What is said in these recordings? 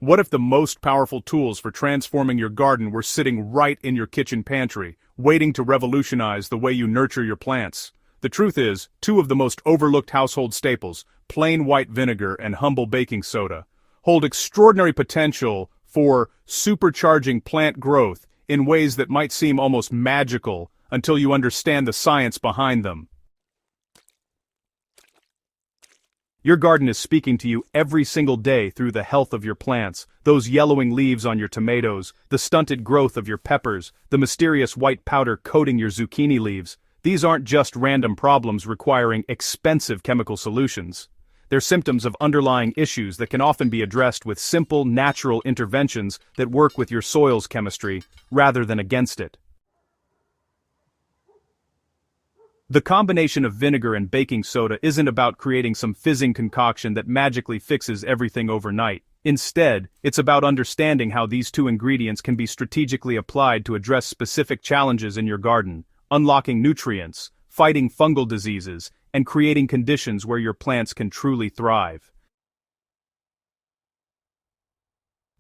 What if the most powerful tools for transforming your garden were sitting right in your kitchen pantry, waiting to revolutionize the way you nurture your plants? The truth is, two of the most overlooked household staples, plain white vinegar and humble baking soda, hold extraordinary potential for supercharging plant growth in ways that might seem almost magical until you understand the science behind them. Your garden is speaking to you every single day through the health of your plants, those yellowing leaves on your tomatoes, the stunted growth of your peppers, the mysterious white powder coating your zucchini leaves. These aren't just random problems requiring expensive chemical solutions. They're symptoms of underlying issues that can often be addressed with simple, natural interventions that work with your soil's chemistry, rather than against it. The combination of vinegar and baking soda isn't about creating some fizzing concoction that magically fixes everything overnight. Instead, it's about understanding how these two ingredients can be strategically applied to address specific challenges in your garden, unlocking nutrients, fighting fungal diseases, and creating conditions where your plants can truly thrive.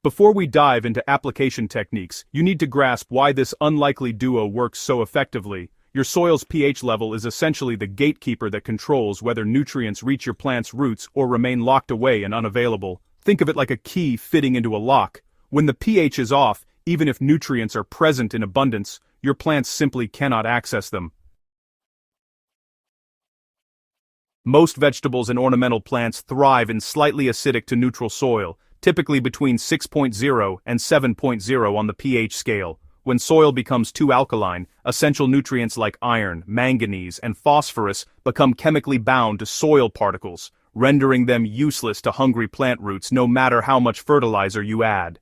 Before we dive into application techniques, you need to grasp why this unlikely duo works so effectively. Your soil's pH level is essentially the gatekeeper that controls whether nutrients reach your plant's roots or remain locked away and unavailable. Think of it like a key fitting into a lock. When the pH is off, even if nutrients are present in abundance, your plants simply cannot access them. Most vegetables and ornamental plants thrive in slightly acidic to neutral soil, typically between 6.0 and 7.0 on the pH scale. When soil becomes too alkaline, essential nutrients like iron, manganese, and phosphorus become chemically bound to soil particles, rendering them useless to hungry plant roots no matter how much fertilizer you add.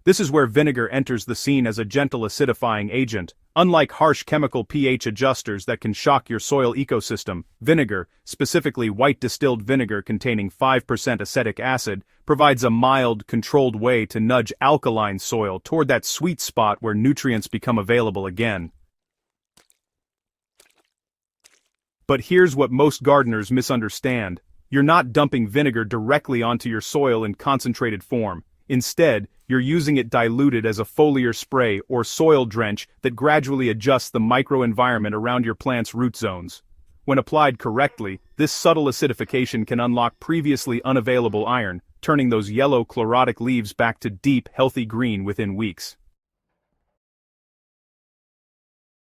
This is where vinegar enters the scene as a gentle acidifying agent. Unlike harsh chemical pH adjusters that can shock your soil ecosystem, vinegar, specifically white distilled vinegar containing 5% acetic acid, provides a mild, controlled way to nudge alkaline soil toward that sweet spot where nutrients become available again. But here's what most gardeners misunderstand. You're not dumping vinegar directly onto your soil in concentrated form. Instead, you're using it diluted as a foliar spray or soil drench that gradually adjusts the microenvironment around your plant's root zones. When applied correctly, this subtle acidification can unlock previously unavailable iron, turning those yellow chlorotic leaves back to deep, healthy green within weeks.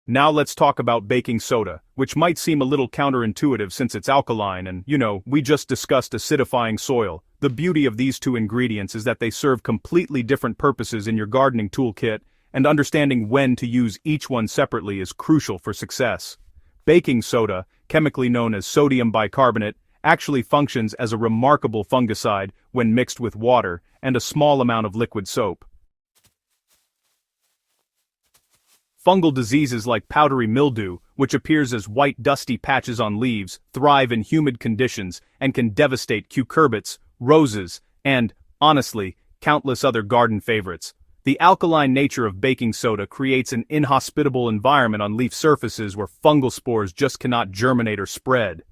Now let's talk about baking soda, which might seem a little counterintuitive since it's alkaline and, we just discussed acidifying soil. The beauty of these two ingredients is that they serve completely different purposes in your gardening toolkit, and understanding when to use each one separately is crucial for success. Baking soda, chemically known as sodium bicarbonate, actually functions as a remarkable fungicide when mixed with water and a small amount of liquid soap. Fungal diseases like powdery mildew, which appears as white dusty patches on leaves, thrive in humid conditions and can devastate cucurbits, roses, and, honestly, countless other garden favorites. The alkaline nature of baking soda creates an inhospitable environment on leaf surfaces where fungal spores just cannot germinate or spread.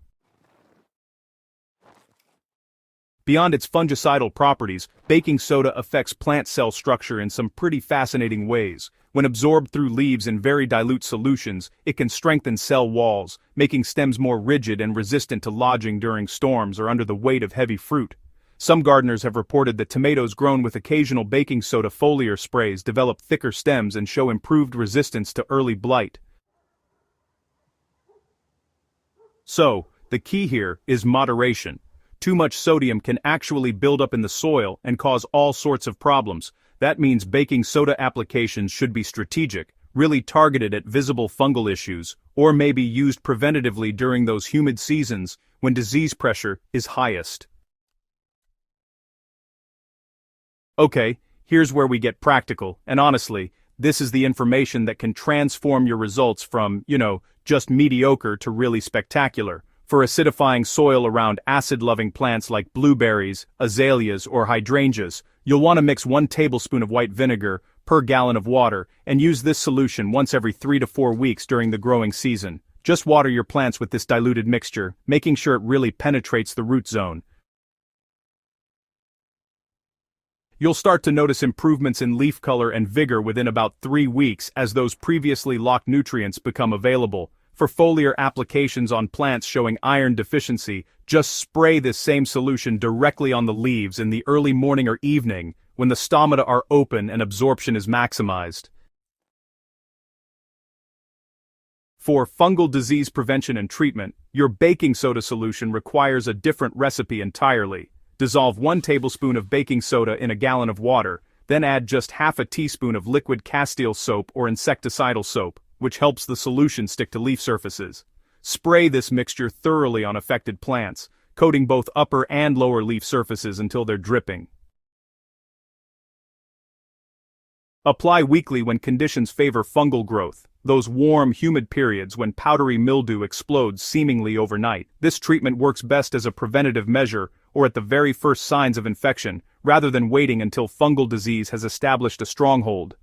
Beyond its fungicidal properties, baking soda affects plant cell structure in some pretty fascinating ways. When absorbed through leaves in very dilute solutions, it can strengthen cell walls, making stems more rigid and resistant to lodging during storms or under the weight of heavy fruit. Some gardeners have reported that tomatoes grown with occasional baking soda foliar sprays develop thicker stems and show improved resistance to early blight. So, the key here is moderation. Too much sodium can actually build up in the soil and cause all sorts of problems. That means baking soda applications should be strategic, really targeted at visible fungal issues, or maybe used preventatively during those humid seasons when disease pressure is highest. Okay, here's where we get practical, and honestly, this is the information that can transform your results from, just mediocre to really spectacular. For acidifying soil around acid-loving plants like blueberries, azaleas, or hydrangeas, you'll want to mix 1 tablespoon of white vinegar per gallon of water and use this solution once every 3 to 4 weeks during the growing season. Just water your plants with this diluted mixture, making sure it really penetrates the root zone. You'll start to notice improvements in leaf color and vigor within about 3 weeks as those previously locked nutrients become available. For foliar applications on plants showing iron deficiency, just spray this same solution directly on the leaves in the early morning or evening, when the stomata are open and absorption is maximized. For fungal disease prevention and treatment, your baking soda solution requires a different recipe entirely. Dissolve 1 tablespoon of baking soda in a gallon of water, then add just half a teaspoon of liquid Castile soap or insecticidal soap, which helps the solution stick to leaf surfaces. Spray this mixture thoroughly on affected plants, coating both upper and lower leaf surfaces until they're dripping. Apply weekly when conditions favor fungal growth, those warm, humid periods when powdery mildew explodes seemingly overnight. This treatment works best as a preventative measure or at the very first signs of infection, rather than waiting until fungal disease has established a stronghold.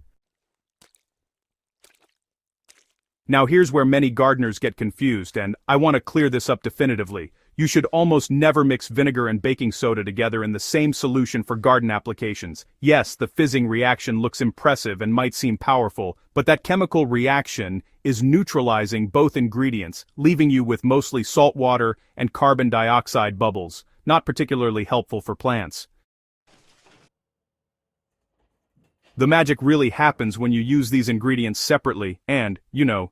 Now here's where many gardeners get confused, and I want to clear this up definitively. You should almost never mix vinegar and baking soda together in the same solution for garden applications. Yes, the fizzing reaction looks impressive and might seem powerful, but that chemical reaction is neutralizing both ingredients, leaving you with mostly salt water and carbon dioxide bubbles, not particularly helpful for plants. The magic really happens when you use these ingredients separately and,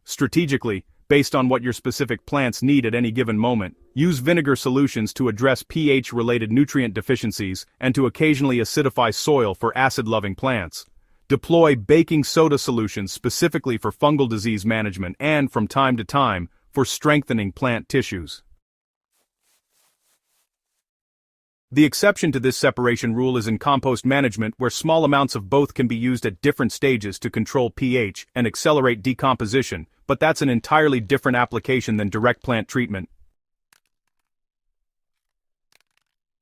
strategically, based on what your specific plants need at any given moment. Use vinegar solutions to address pH-related nutrient deficiencies and to occasionally acidify soil for acid-loving plants. Deploy baking soda solutions specifically for fungal disease management and, from time to time, for strengthening plant tissues. The exception to this separation rule is in compost management, where small amounts of both can be used at different stages to control pH and accelerate decomposition, but that's an entirely different application than direct plant treatment.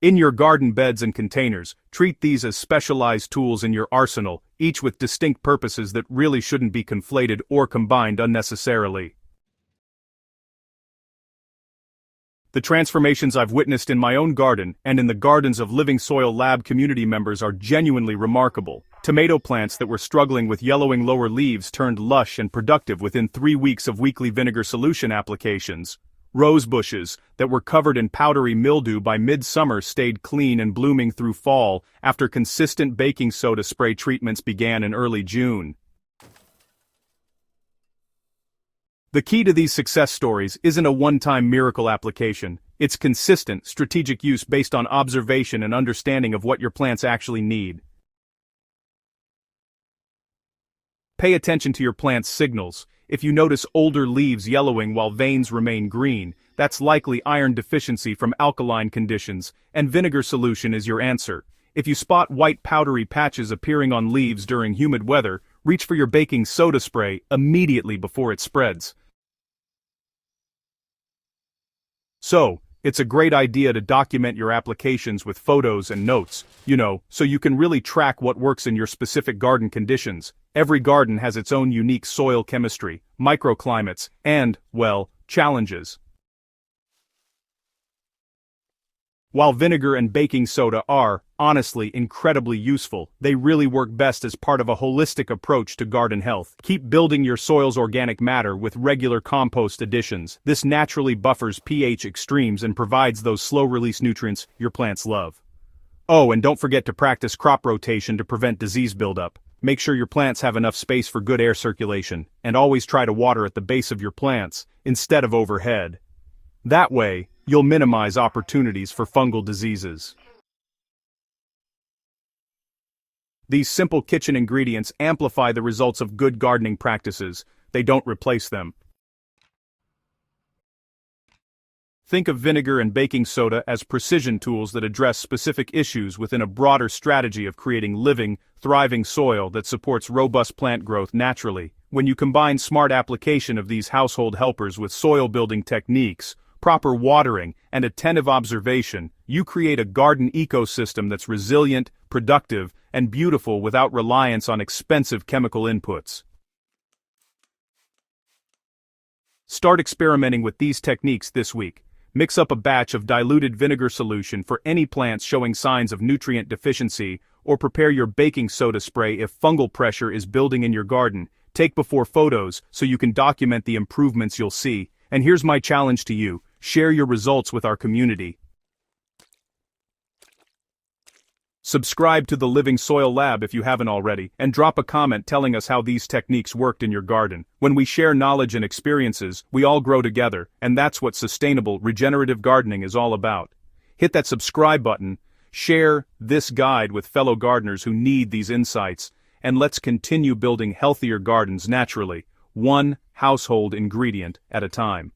In your garden beds and containers, treat these as specialized tools in your arsenal, each with distinct purposes that really shouldn't be conflated or combined unnecessarily. The transformations I've witnessed in my own garden and in the gardens of Living Soil Lab community members are genuinely remarkable. Tomato plants that were struggling with yellowing lower leaves turned lush and productive within 3 weeks of weekly vinegar solution applications. Rose bushes that were covered in powdery mildew by midsummer stayed clean and blooming through fall after consistent baking soda spray treatments began in early June. The key to these success stories isn't a one-time miracle application. It's consistent, strategic use based on observation and understanding of what your plants actually need. Pay attention to your plant's signals. If you notice older leaves yellowing while veins remain green, that's likely iron deficiency from alkaline conditions, and vinegar solution is your answer. If you spot white powdery patches appearing on leaves during humid weather, reach for your baking soda spray immediately before it spreads. So, it's a great idea to document your applications with photos and notes, so you can really track what works in your specific garden conditions. Every garden has its own unique soil chemistry, microclimates, and, challenges. While vinegar and baking soda are, honestly, incredibly useful, they really work best as part of a holistic approach to garden health. Keep building your soil's organic matter with regular compost additions. This naturally buffers pH extremes and provides those slow-release nutrients your plants love. Oh, and don't forget to practice crop rotation to prevent disease buildup. Make sure your plants have enough space for good air circulation, and always try to water at the base of your plants, instead of overhead. That way, you'll minimize opportunities for fungal diseases. These simple kitchen ingredients amplify the results of good gardening practices. They don't replace them. Think of vinegar and baking soda as precision tools that address specific issues within a broader strategy of creating living, thriving soil that supports robust plant growth naturally. When you combine smart application of these household helpers with soil-building techniques, proper watering, and attentive observation, you create a garden ecosystem that's resilient, productive, and beautiful without reliance on expensive chemical inputs. Start experimenting with these techniques this week. Mix up a batch of diluted vinegar solution for any plants showing signs of nutrient deficiency, or prepare your baking soda spray if fungal pressure is building in your garden. Take before photos so you can document the improvements you'll see. And here's my challenge to you: share your results with our community. Subscribe to the Living Soil Lab if you haven't already, and drop a comment telling us how these techniques worked in your garden. When we share knowledge and experiences, we all grow together, and that's what sustainable, regenerative gardening is all about. Hit that subscribe button, share this guide with fellow gardeners who need these insights, and let's continue building healthier gardens naturally, one household ingredient at a time.